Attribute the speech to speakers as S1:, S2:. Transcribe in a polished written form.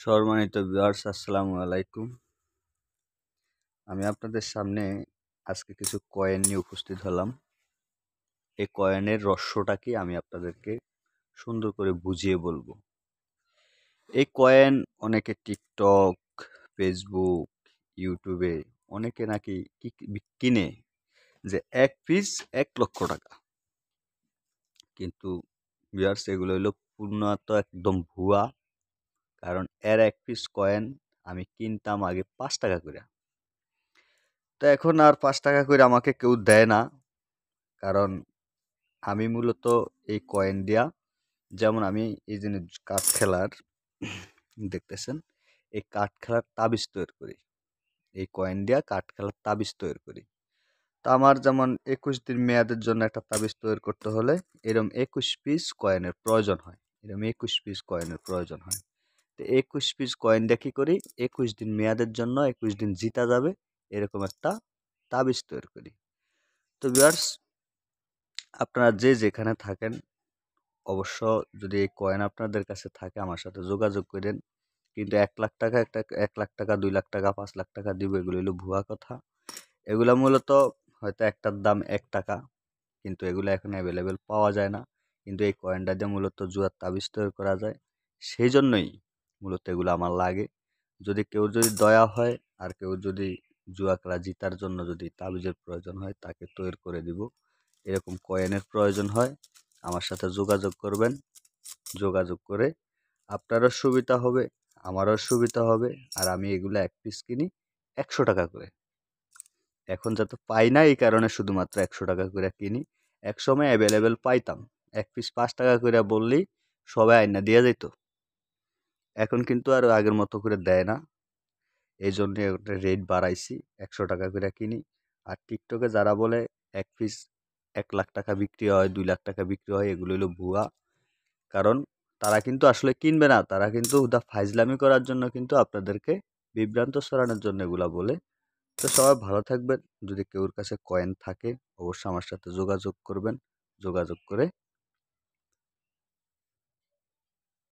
S1: সম্মানিত ভিউয়ার্স, আসসালামু আলাইকুম। আমি আপনাদের সামনে আজকে কিছু কয়েন নিয়ে উপস্থিত হলাম। এই কয়েনের রহস্যটা কি আমি আপনাদেরকে সুন্দর করে বুঝিয়ে বলবো। এই কয়েন অনেকে টিকটক, ফেসবুক, ইউটিউবে অনেকে নাকি কিনে যে এক পিস 1 লক্ষ টাকা। কিন্তু ভিউয়ার্স, এগুলো হলো পূর্ণত একদম ভুয়া। কারণ এর এক পিস কয়েন আমি কিনতাম আগে 5 টাকা করে। তো এখন আর 5 টাকা করে আমাকে কেউ দেয় না। কারণ আমি মূলত এই কয়েন দিয়া, যেমন আমি এই যে কাঠ খেলার দেখতেছেন, এই কাঠ খেলার তাবিজ তৈরি করি। এই কয়েন দিয়া কাঠ খেলার তাবিজ তৈরি করি। তো আমার যেমন 21 দিন মেয়াদের জন্য একটা তাবিজ তৈরি করতে হলে এরকম 21 পিস কয়েনের প্রয়োজন হয়। এরকম 21 পিস কয়েনের প্রয়োজন হয়। তো 21 পিস কয়েন দিয়ে কি করি, 21 দিন মেয়াদের জন্য 21 দিন জিতা যাবে এরকম একটা তাবিজ তৈরি করি। তো ভিউয়ার্স, আপনারা যে যেখানে থাকেন, অবশ্য যদি এই কয়েন আপনাদের কাছে থাকে আমার সাথে যোগাযোগ করেন। কিন্তু 1 লাখ টাকা, 1 লাখ টাকা, 2 লাখ টাকা, 5 লাখ টাকা দিব, এগুলো হলো ভুয়া কথা। এগুলা মূলত হয়তো একটার দাম 1 টাকা, কিন্তু এগুলো এখন অ্যাভেলেবেল পাওয়া যায় না। কিন্তু এই কয়েনটা দিয়ে মূলত জুয়ার তাবিজ তৈরি করা যায়। সেই জন্যই মূলত এগুলো আমার লাগে। যদি দয়া হয় আর কেউ যদি জুয়া খেলা জিতার জন্য যদি তাবিজের প্রয়োজন হয়, তাকে তৈরি করে দিব। এরকম কয়েনের প্রয়োজন হয়, আমার সাথে যোগাযোগ করবেন। যোগাযোগ করে আপনারও সুবিধা হবে, আমারও সুবিধা হবে। আর আমি এগুলো এক পিস কিনি 100 টাকা করে। এখন যাতে পাই না, এই কারণে শুধুমাত্র 100 টাকা করে কিনি। একসময় অ্যাভেলেবেল পাইতাম, এক পিস 5 টাকা করে বললেই সবাই আইনা দিয়ে যেত। এখন কিন্তু আর আগের মতো করে দেয় না। এই জন্য রেট বাড়াইছি, 100 টাকা করে কিনি। আর টিকটকে যারা বলে এক পিস 1 লাখ টাকা বিক্রি হয়, 2 লাখ টাকা বিক্রি হয়, এগুলো হলো ভুয়া। কারণ তারা কিন্তু আসলে কিনবে না, তারা কিন্তু হুদা ফাইজলামি করার জন্য কিন্তু আপনাদেরকে বিভ্রান্ত ছড়ানোর জন্য এগুলা বলে। তো সবাই ভালো থাকবেন। যদি কেউর কাছে কয়েন থাকে অবশ্যই আমার সাথে যোগাযোগ করবেন। যোগাযোগ করে